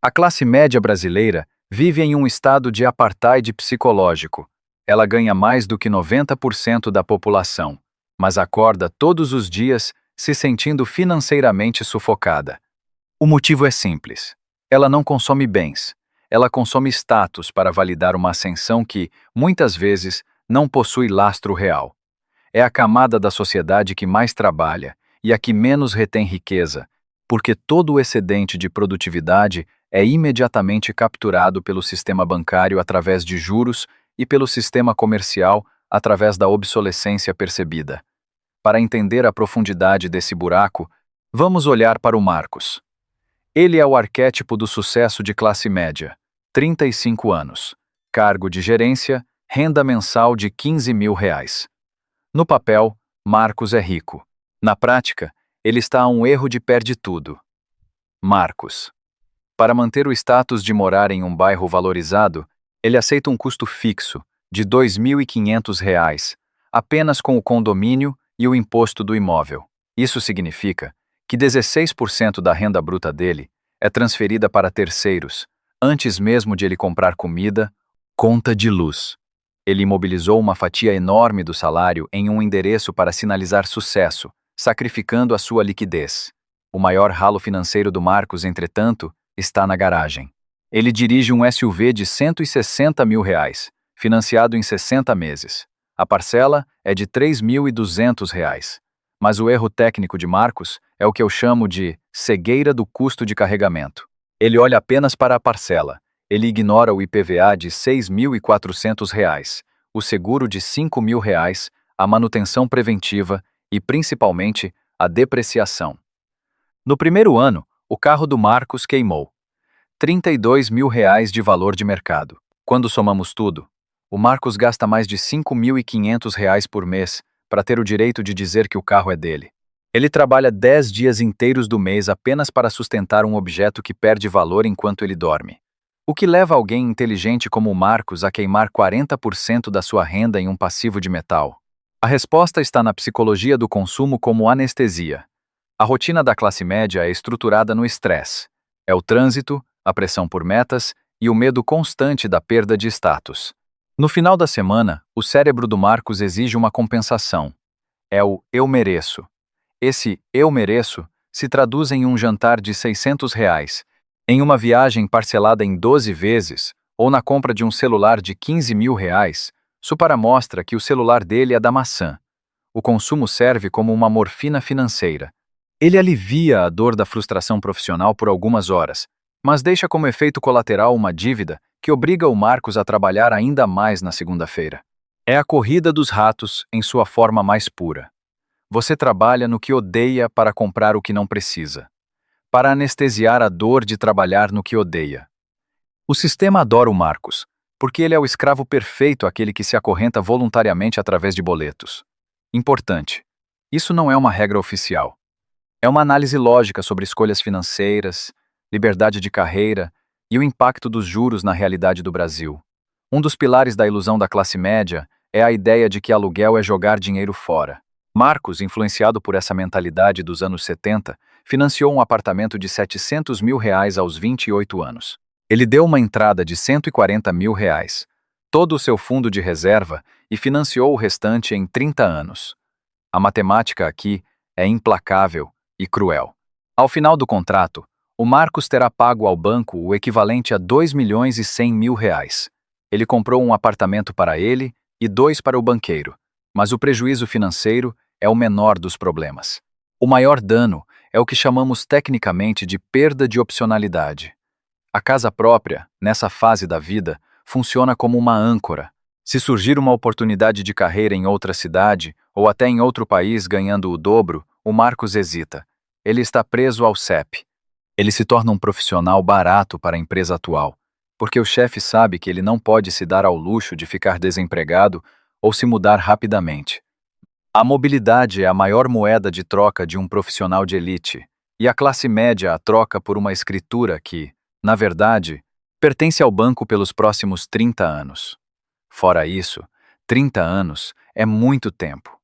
A classe média brasileira vive em um estado de apartheid psicológico. Ela ganha mais do que 90% da população, mas acorda todos os dias se sentindo financeiramente sufocada. O motivo é simples. Ela não consome bens. Ela consome status para validar uma ascensão que, muitas vezes, não possui lastro real. É a camada da sociedade que mais trabalha e a que menos retém riqueza, porque todo o excedente de produtividade é imediatamente capturado pelo sistema bancário através de juros e pelo sistema comercial através da obsolescência percebida. Para entender a profundidade desse buraco, vamos olhar para o Marcos. Ele é o arquétipo do sucesso de classe média, 35 anos, cargo de gerência, renda mensal de R$ 15.000. No papel, Marcos é rico. Na prática, ele está a um erro de perde tudo. Marcos. Para manter o status de morar em um bairro valorizado, ele aceita um custo fixo, de R$ 2.500, apenas com o condomínio e o imposto do imóvel. Isso significa que 16% da renda bruta dele é transferida para terceiros, antes mesmo de ele comprar comida, conta de luz. Ele imobilizou uma fatia enorme do salário em um endereço para sinalizar sucesso, sacrificando a sua liquidez. O maior ralo financeiro do Marcos, entretanto, está na garagem. Ele dirige um SUV de R$ 160 mil, financiado em 60 meses. A parcela é de R$ 3.200. Mas o erro técnico de Marcos é o que eu chamo de cegueira do custo de carregamento. Ele olha apenas para a parcela. Ele ignora o IPVA de R$ 6.400, o seguro de R$ 5.000, a manutenção preventiva e, principalmente, a depreciação. No primeiro ano, o carro do Marcos queimou R$ 32 mil de valor de mercado. Quando somamos tudo, o Marcos gasta mais de R$ 5.500 por mês para ter o direito de dizer que o carro é dele. Ele trabalha 10 dias inteiros do mês apenas para sustentar um objeto que perde valor enquanto ele dorme. O que leva alguém inteligente como o Marcos a queimar 40% da sua renda em um passivo de metal? A resposta está na psicologia do consumo como anestesia. A rotina da classe média é estruturada no estresse. É o trânsito, a pressão por metas e o medo constante da perda de status. No final da semana, o cérebro do Marcos exige uma compensação. É o eu mereço. Esse eu mereço se traduz em um jantar de R$ 600, em uma viagem parcelada em 12 vezes ou na compra de um celular de R$ 15 mil. Supara mostra que o celular dele é da maçã. O consumo serve como uma morfina financeira. Ele alivia a dor da frustração profissional por algumas horas, mas deixa como efeito colateral uma dívida que obriga o Marcos a trabalhar ainda mais na segunda-feira. É a corrida dos ratos em sua forma mais pura. Você trabalha no que odeia para comprar o que não precisa, para anestesiar a dor de trabalhar no que odeia. O sistema adora o Marcos, porque ele é o escravo perfeito, aquele que se acorrenta voluntariamente através de boletos. Importante: isso não é uma regra oficial. É uma análise lógica sobre escolhas financeiras, liberdade de carreira e o impacto dos juros na realidade do Brasil. Um dos pilares da ilusão da classe média é a ideia de que aluguel é jogar dinheiro fora. Marcos, influenciado por essa mentalidade dos anos 70, financiou um apartamento de R$ 700 mil aos 28 anos. Ele deu uma entrada de R$ 140 mil, todo o seu fundo de reserva, e financiou o restante em 30 anos. A matemática aqui é implacável e cruel. Ao final do contrato, o Marcos terá pago ao banco o equivalente a R$ 2.100.000. Ele comprou um apartamento para ele e 2 para o banqueiro, mas o prejuízo financeiro é o menor dos problemas. O maior dano é o que chamamos tecnicamente de perda de opcionalidade. A casa própria, nessa fase da vida, funciona como uma âncora. Se surgir uma oportunidade de carreira em outra cidade ou até em outro país ganhando o dobro, o Marcos hesita. Ele está preso ao CEP. Ele se torna um profissional barato para a empresa atual, porque o chefe sabe que ele não pode se dar ao luxo de ficar desempregado ou se mudar rapidamente. A mobilidade é a maior moeda de troca de um profissional de elite, e a classe média a troca por uma escritura que, na verdade, pertence ao banco pelos próximos 30 anos. Fora isso, 30 anos é muito tempo.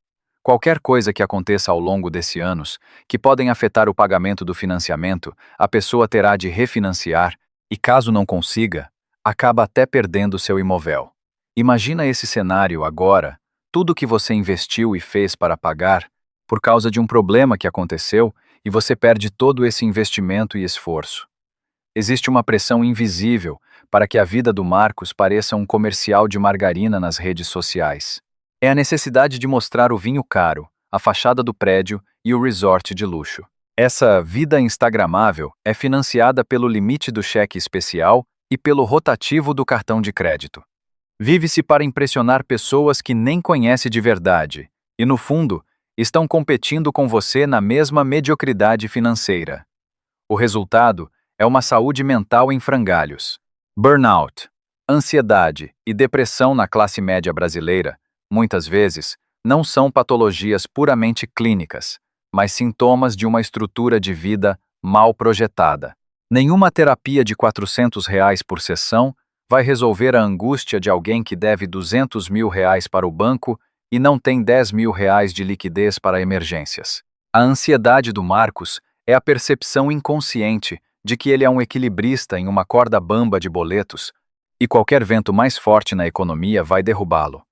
Qualquer coisa que aconteça ao longo desses anos, que podem afetar o pagamento do financiamento, a pessoa terá de refinanciar E caso não consiga, acaba até perdendo seu imóvel. Imagina esse cenário agora, tudo que você investiu e fez para pagar, por causa de um problema que aconteceu, e você perde todo esse investimento e esforço. Existe uma pressão invisível para que a vida do Marcos pareça um comercial de margarina nas redes sociais. É a necessidade de mostrar o vinho caro, a fachada do prédio e o resort de luxo. Essa vida instagramável é financiada pelo limite do cheque especial e pelo rotativo do cartão de crédito. Vive-se para impressionar pessoas que nem conhece de verdade e, no fundo, estão competindo com você na mesma mediocridade financeira. O resultado é uma saúde mental em frangalhos. Burnout, ansiedade e depressão na classe média brasileira, muitas vezes, não são patologias puramente clínicas, mas sintomas de uma estrutura de vida mal projetada. Nenhuma terapia de R$ 400 por sessão vai resolver a angústia de alguém que deve R$ 200 mil para o banco e não tem R$ 10 mil de liquidez para emergências. A ansiedade do Marcos é a percepção inconsciente de que ele é um equilibrista em uma corda bamba de boletos e qualquer vento mais forte na economia vai derrubá-lo.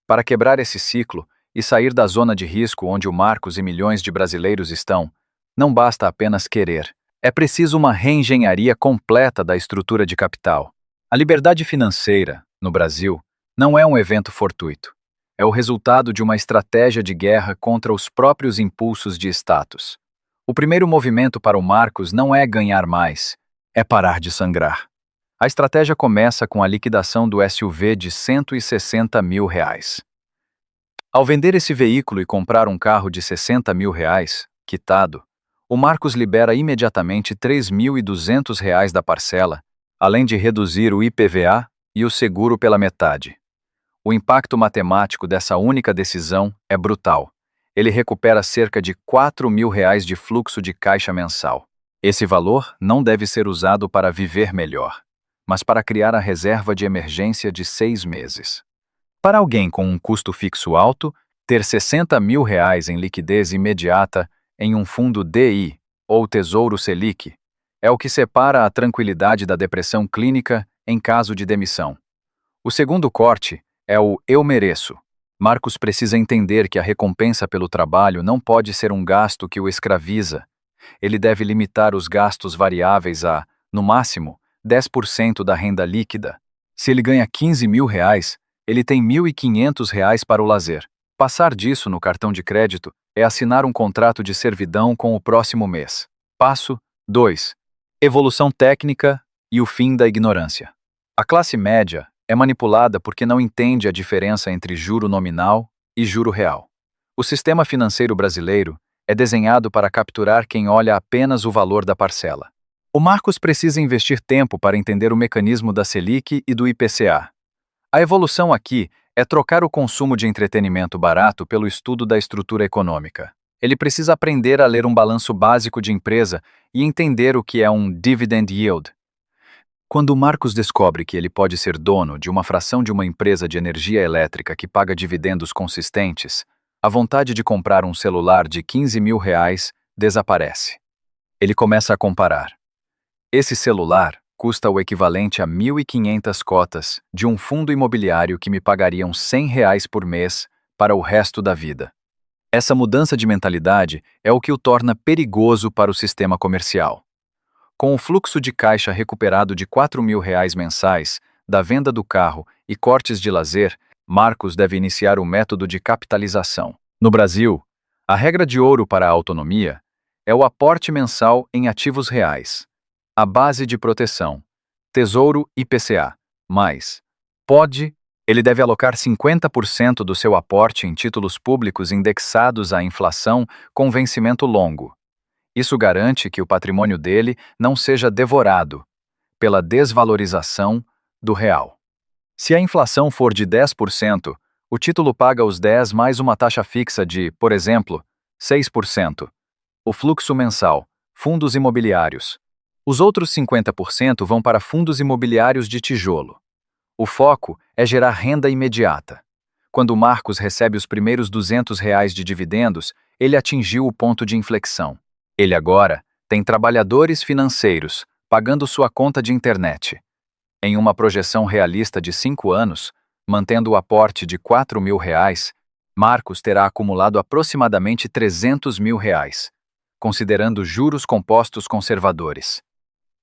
Para quebrar esse ciclo e sair da zona de risco onde o Marcos e milhões de brasileiros estão, não basta apenas querer. É preciso uma reengenharia completa da estrutura de capital. A liberdade financeira, no Brasil, não é um evento fortuito. É o resultado de uma estratégia de guerra contra os próprios impulsos de status. O primeiro movimento para o Marcos não é ganhar mais, é parar de sangrar. A estratégia começa com a liquidação do SUV de R$ 160 mil. Ao vender esse veículo e comprar um carro de R$ 60 mil, quitado, o Marcos libera imediatamente R$ 3.200 da parcela, além de reduzir o IPVA e o seguro pela metade. O impacto matemático dessa única decisão é brutal. Ele recupera cerca de R$ 4 mil de fluxo de caixa mensal. Esse valor não deve ser usado para viver melhor, mas para criar a reserva de emergência de 6 meses. Para alguém com um custo fixo alto, ter R$ 60 mil em liquidez imediata em um fundo DI ou Tesouro Selic é o que separa a tranquilidade da depressão clínica em caso de demissão. O segundo corte é o eu mereço. Marcos precisa entender que a recompensa pelo trabalho não pode ser um gasto que o escraviza. Ele deve limitar os gastos variáveis a, no máximo, 10% da renda líquida. Se ele ganha R$ 15 mil, ele tem R$ 1.500 para o lazer. Passar disso no cartão de crédito é assinar um contrato de servidão com o próximo mês. Passo 2. Evolução técnica e o fim da ignorância. A classe média é manipulada porque não entende a diferença entre juro nominal e juro real. O sistema financeiro brasileiro é desenhado para capturar quem olha apenas o valor da parcela. O Marcos precisa investir tempo para entender o mecanismo da Selic e do IPCA. A evolução aqui é trocar o consumo de entretenimento barato pelo estudo da estrutura econômica. Ele precisa aprender a ler um balanço básico de empresa e entender o que é um dividend yield. Quando o Marcos descobre que ele pode ser dono de uma fração de uma empresa de energia elétrica que paga dividendos consistentes, a vontade de comprar um celular de R$ 15 mil desaparece. Ele começa a comparar. Esse celular custa o equivalente a 1.500 cotas de um fundo imobiliário que me pagariam R$ 100 por mês para o resto da vida. Essa mudança de mentalidade é o que o torna perigoso para o sistema comercial. Com o fluxo de caixa recuperado de R$ 4 mil mensais, da venda do carro e cortes de lazer, Marcos deve iniciar o método de capitalização. No Brasil, a regra de ouro para a autonomia é o aporte mensal em ativos reais. A base de proteção, Tesouro IPCA, mais ele deve alocar 50% do seu aporte em títulos públicos indexados à inflação com vencimento longo. Isso garante que o patrimônio dele não seja devorado pela desvalorização do real. Se a inflação for de 10%, o título paga os 10 mais uma taxa fixa de, por exemplo, 6%. O fluxo mensal, fundos imobiliários. Os outros 50% vão para fundos imobiliários de tijolo. O foco é gerar renda imediata. Quando o Marcos recebe os primeiros R$ 200 de dividendos, ele atingiu o ponto de inflexão. Ele agora tem trabalhadores financeiros pagando sua conta de internet. Em uma projeção realista de 5 anos, mantendo o aporte de R$ 4.000, Marcos terá acumulado aproximadamente R$ 300.000, considerando juros compostos conservadores.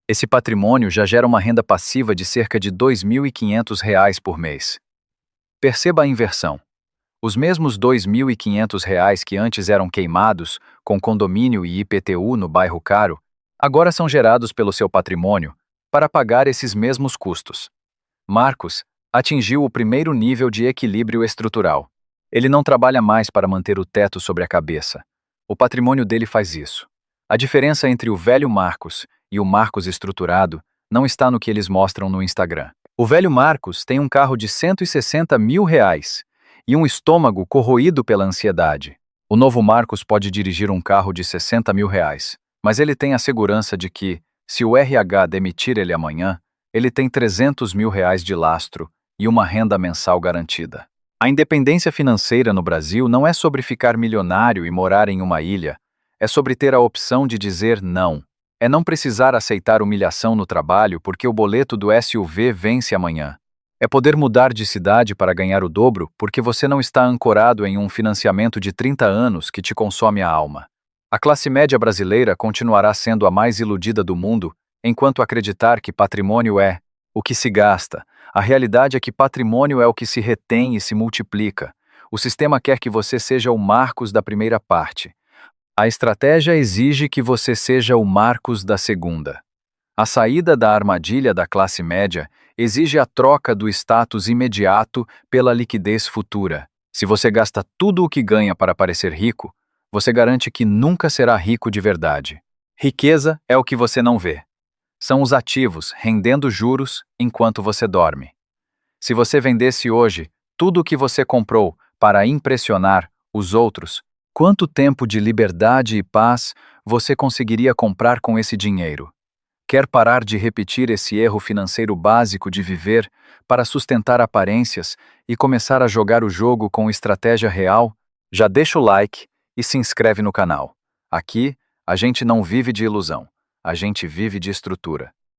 Esse patrimônio já gera uma renda passiva de cerca de R$ 2.500 por mês. Perceba a inversão. Os mesmos R$ 2.500 que antes eram queimados com condomínio e IPTU no bairro caro, agora são gerados pelo seu patrimônio para pagar esses mesmos custos. Marcos atingiu o primeiro nível de equilíbrio estrutural. Ele não trabalha mais para manter o teto sobre a cabeça. O patrimônio dele faz isso. A diferença entre o velho Marcos e o Marcos estruturado não está no que eles mostram no Instagram. O velho Marcos tem um carro de R$ 160.000 e um estômago corroído pela ansiedade. O novo Marcos pode dirigir um carro de R$ 60.000, mas ele tem a segurança de que, se o RH demitir ele amanhã, ele tem R$ 300.000 de lastro e uma renda mensal garantida. A independência financeira no Brasil não é sobre ficar milionário e morar em uma ilha, é sobre ter a opção de dizer não. É não precisar aceitar humilhação no trabalho porque o boleto do SUV vence amanhã. É poder mudar de cidade para ganhar o dobro porque você não está ancorado em um financiamento de 30 anos que te consome a alma. A classe média brasileira continuará sendo a mais iludida do mundo enquanto acreditar que patrimônio é o que se gasta. A realidade é que patrimônio é o que se retém e se multiplica. O sistema quer que você seja o Marcos da primeira parte. A estratégia exige que você seja o Marcos da segunda. A saída da armadilha da classe média exige a troca do status imediato pela liquidez futura. Se você gasta tudo o que ganha para parecer rico, você garante que nunca será rico de verdade. Riqueza é o que você não vê. São os ativos rendendo juros enquanto você dorme. Se você vendesse hoje tudo o que você comprou para impressionar os outros, quanto tempo de liberdade e paz você conseguiria comprar com esse dinheiro? Quer parar de repetir esse erro financeiro básico de viver para sustentar aparências e começar a jogar o jogo com estratégia real? Já deixa o like e se inscreve no canal. Aqui, a gente não vive de ilusão, a gente vive de estrutura.